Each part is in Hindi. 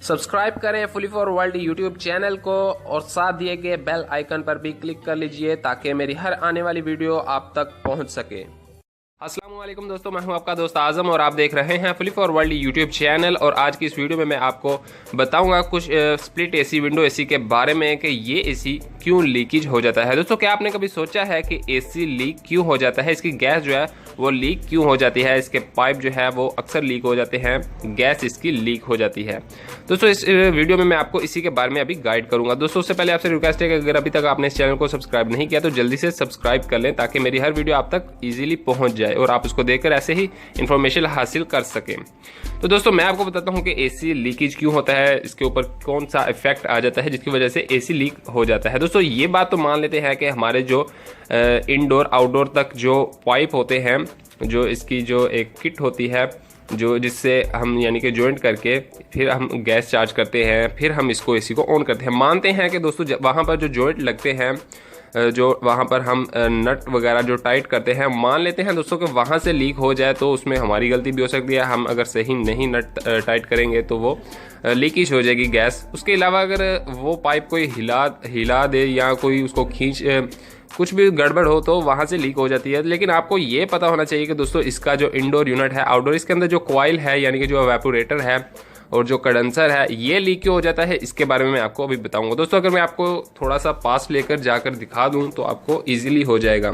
सब्सक्राइब करें fully for world YouTube channel को और साथ दिए गए बेल आइकन पर भी क्लिक कर लीजिए ताकि मेरी हर आने वाली वीडियो आप तक पहुंच सके। अस्सलाम वालेकुम दोस्तों, मैं हूं आपका दोस्त आजम और आप देख रहे हैं fully for world YouTube channel. और आज की इस वीडियो में मैं आपको बताऊंगा कुछ स्प्लिट एसी, विंडो एसी के बारे में कि ये एसी क्यों लीकेज हो जाता है। दोस्तों, क्या आपने कभी सोचा है कि एसी लीक क्यों हो जाता है? इसकी गैस जो है वो लीक क्यों हो जाती है? इसके पाइप जो है वो अक्सर लीक हो जाते हैं, गैस इसकी लीक हो जाती है। दोस्तों, इस वीडियो में मैं आपको इसी के बारे में अभी गाइड करूंगा। दोस्तों, उससे पहले आपसे रिक्वेस्ट है कि अगर अभी तक आपने इस चैनल को सब्सक्राइब नहीं किया तो जल्दी से सब्सक्राइब कर लें ताकि मेरी हर वीडियो आप तक ईजिली पहुंच जाए और आप उसको देखकर ऐसे ही इंफॉर्मेशन हासिल कर सकें। तो दोस्तों, मैं आपको बताता हूं कि एसी लीकेज क्यों होता है, इसके ऊपर कौन सा इफेक्ट आ जाता है जिसकी वजह से एसी लीक हो जाता है। दोस्तों, ये बात तो मान लेते हैं कि हमारे जो इनडोर आउटडोर तक जो पाइप होते हैं, जो इसकी जो एक किट होती है, जो जिससे हम यानी कि जॉइंट करके फिर हम गैस चार्ज करते हैं, फिर हम इसको एसी को ऑन करते हैं। मानते हैं कि दोस्तों वहाँ पर जो जॉइंट लगते हैं, जो वहाँ पर हम नट वगैरह जो टाइट करते हैं, मान लेते हैं दोस्तों कि वहाँ से लीक हो जाए तो उसमें हमारी गलती भी हो सकती है। हम अगर सही नहीं नट टाइट करेंगे तो वो लीकेज हो जाएगी गैस। उसके अलावा अगर वो पाइप कोई हिला दे या कोई उसको खींच कुछ भी गड़बड़ हो तो वहाँ से लीक हो जाती है। लेकिन आपको ये पता होना चाहिए कि दोस्तों इसका जो इंडोर यूनिट है, आउटडोर, इसके अंदर जो कॉइल है यानी कि जो एवापोरेटर है और जो कंडेंसर है, ये लीक क्यों हो जाता है इसके बारे में मैं आपको अभी बताऊंगा। दोस्तों, अगर मैं आपको थोड़ा सा पास लेकर जाकर दिखा दूं तो आपको इजीली हो जाएगा।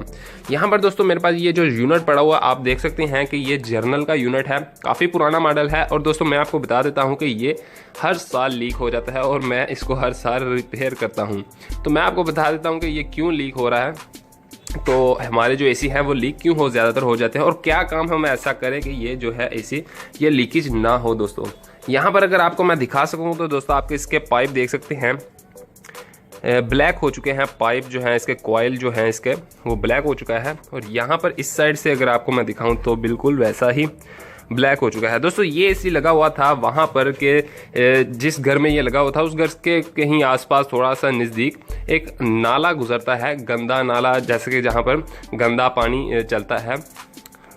यहाँ पर दोस्तों मेरे पास ये जो यूनिट पड़ा हुआ आप देख सकते हैं कि ये जर्नल का यूनिट है, काफ़ी पुराना मॉडल है। और दोस्तों, मैं आपको बता देता हूँ कि ये हर साल लीक हो जाता है और मैं इसको हर साल रिपेयर करता हूँ। तो मैं आपको बता देता हूँ कि ये क्यों लीक हो रहा है, तो हमारे जो एसी हैं वो लीक क्यों हो ज़्यादातर हो जाते हैं और क्या काम हम ऐसा करें कि ये जो है एसी ये लीकेज ना हो। दोस्तों, यहाँ पर अगर आपको मैं दिखा सकूँ तो दोस्तों आपके इसके पाइप देख सकते हैं ब्लैक हो चुके हैं। पाइप जो है इसके कॉइल जो है इसके वो ब्लैक हो चुका है और यहाँ पर इस साइड से अगर आपको मैं दिखाऊँ तो बिल्कुल वैसा ही ब्लैक हो चुका है। दोस्तों, ये एसी लगा हुआ था वहाँ पर के जिस घर में ये लगा हुआ था उस घर के कहीं आसपास थोड़ा सा नज़दीक एक नाला गुजरता है, गंदा नाला, जैसे कि जहाँ पर गंदा पानी चलता है,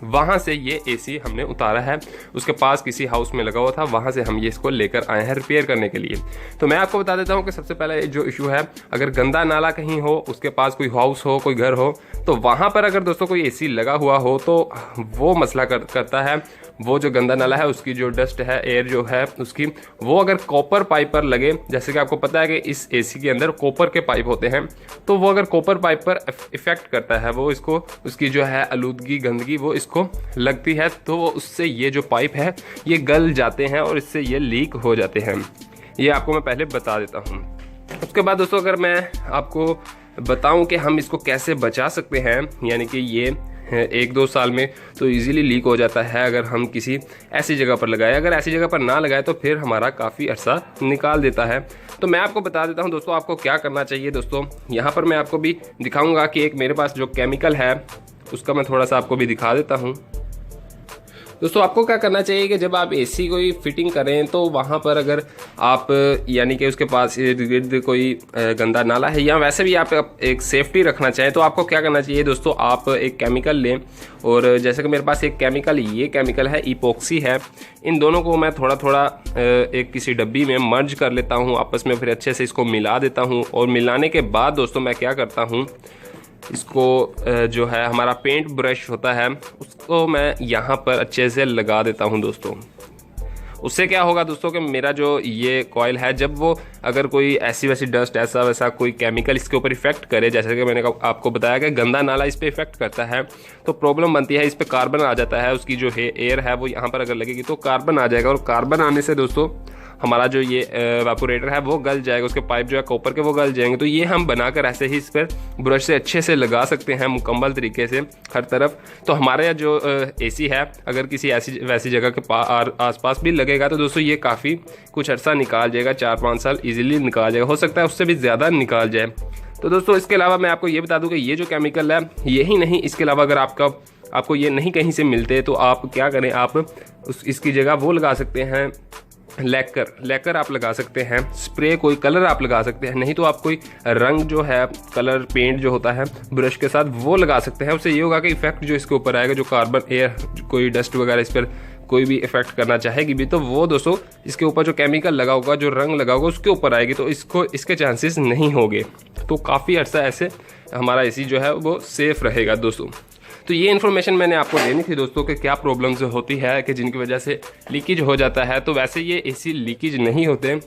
वहाँ से ये एसी हमने उतारा है। उसके पास किसी हाउस में लगा हुआ था, वहाँ से हम ये इसको लेकर आए हैं रिपेयर करने के लिए। तो मैं आपको बता देता हूँ कि सबसे पहले जो इशू है, अगर गंदा नाला कहीं हो, उसके पास कोई हाउस हो, कोई घर हो, तो वहाँ पर अगर दोस्तों कोई एसी लगा हुआ हो तो वो मसला करता है। वो जो गंदा नाला है उसकी जो डस्ट है, एयर जो है उसकी, वो अगर कॉपर पाइप पर लगे, जैसे कि आपको पता है कि इस एसी के अंदर कॉपर के पाइप होते हैं, तो वो अगर कॉपर पाइप पर इफेक्ट करता है, वो इसको उसकी जो है आलूदगी, गंदगी वो इसको लगती है, तो वो उससे ये जो पाइप है ये गल जाते हैं और इससे ये लीक हो जाते हैं। ये आपको मैं पहले बता देता हूँ। उसके बाद दोस्तों, अगर मैं आपको बताऊं कि हम इसको कैसे बचा सकते हैं, यानी कि ये 1-2 साल में तो इजीली लीक हो जाता है अगर हम किसी ऐसी जगह पर लगाए। अगर ऐसी जगह पर ना लगाए तो फिर हमारा काफ़ी अरसा निकाल देता है। तो मैं आपको बता देता हूं दोस्तों आपको क्या करना चाहिए। दोस्तों, यहाँ पर मैं आपको भी दिखाऊंगा कि एक मेरे पास जो केमिकल है उसका मैं थोड़ा सा आपको भी दिखा देता हूँ। दोस्तों, आपको क्या करना चाहिए कि जब आप एसी कोई फिटिंग करें तो वहाँ पर अगर आप यानी कि उसके पास इर्द गिर्द कोई गंदा नाला है या वैसे भी आप एक सेफ्टी रखना चाहें तो आपको क्या करना चाहिए दोस्तों, आप एक केमिकल लें। और जैसे कि मेरे पास एक केमिकल, ये केमिकल है इपॉक्सी है, इन दोनों को मैं थोड़ा थोड़ा एक किसी डब्बी में मर्ज कर लेता हूँ आपस में, फिर अच्छे से इसको मिला देता हूँ। और मिलाने के बाद दोस्तों मैं क्या करता हूँ, इसको जो है हमारा पेंट ब्रश होता है उसको मैं यहाँ पर अच्छे से लगा देता हूँ। दोस्तों, उससे क्या होगा दोस्तों कि मेरा जो ये कॉइल है, जब वो अगर कोई ऐसी वैसी डस्ट, ऐसा वैसा कोई केमिकल इसके ऊपर इफेक्ट करे, जैसे कि मैंने आपको बताया कि गंदा नाला इस पर इफेक्ट करता है तो प्रॉब्लम बनती है, इस पर कार्बन आ जाता है, उसकी जो एयर है वो यहाँ पर अगर लगेगी तो कार्बन आ जाएगा और कार्बन आने से दोस्तों हमारा जो ये एवापोरेटर है वो गल जाएगा, उसके पाइप जो है कॉपर के वो गल जाएंगे। तो ये हम बनाकर ऐसे ही इस पर ब्रश से अच्छे से लगा सकते हैं मुकम्मल तरीके से हर तरफ। तो हमारे जो एसी है अगर किसी ऐसी वैसी जगह के आसपास भी लगेगा तो दोस्तों ये काफ़ी कुछ अर्सा निकाल जाएगा, 4-5 साल ईजिली निकाल जाएगा, हो सकता है उससे भी ज़्यादा निकाल जाए। तो दोस्तों, इसके अलावा मैं आपको ये बता दूँ कि ये जो केमिकल है यही नहीं, इसके अलावा अगर आपको ये नहीं कहीं से मिलते तो आप क्या करें, आप इसकी जगह वो लगा सकते हैं लैकर आप लगा सकते हैं, स्प्रे कोई कलर आप लगा सकते हैं, नहीं तो आप कोई रंग जो है कलर पेंट जो होता है ब्रश के साथ वो लगा सकते हैं। उससे ये होगा कि इफेक्ट जो इसके ऊपर आएगा, जो कार्बन एयर कोई डस्ट वगैरह इस पर कोई भी इफेक्ट करना चाहेगी भी तो वो दोस्तों इसके ऊपर जो केमिकल लगा होगा, जो रंग लगा होगा उसके ऊपर आएगी, तो इसके चांसेस नहीं होंगे। तो काफ़ी अर्सा ऐसे हमारा एसी जो है वो सेफ़ रहेगा दोस्तों। तो ये इन्फॉर्मेशन मैंने आपको देनी थी दोस्तों कि क्या प्रॉब्लम्स होती है कि जिनकी वजह से लीकेज हो जाता है। तो वैसे ये एसी लीकेज नहीं होते,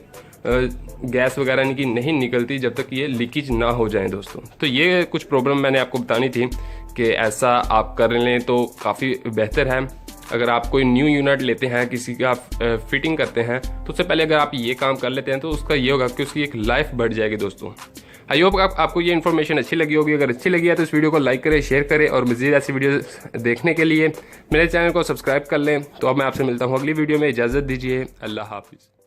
गैस वगैरह इनकी नहीं निकलती जब तक ये लीकेज ना हो जाए दोस्तों। तो ये कुछ प्रॉब्लम मैंने आपको बतानी थी कि ऐसा आप कर लें तो काफ़ी बेहतर है। अगर आप कोई न्यू यूनिट लेते हैं, किसी का आप फिटिंग करते हैं, तो उससे पहले अगर आप ये काम कर लेते हैं तो उसका ये होगा कि उसकी एक लाइफ बढ़ जाएगी दोस्तों। आई होप आपको ये इन्फॉर्मेशन अच्छी लगी होगी। अगर अच्छी लगी है तो इस वीडियो को लाइक करें, शेयर करें और मज़ीद ऐसी वीडियो देखने के लिए मेरे चैनल को सब्सक्राइब कर लें। तो अब मैं आपसे मिलता हूँ अगली वीडियो में। इजाज़त दीजिए। अल्लाह हाफिज़।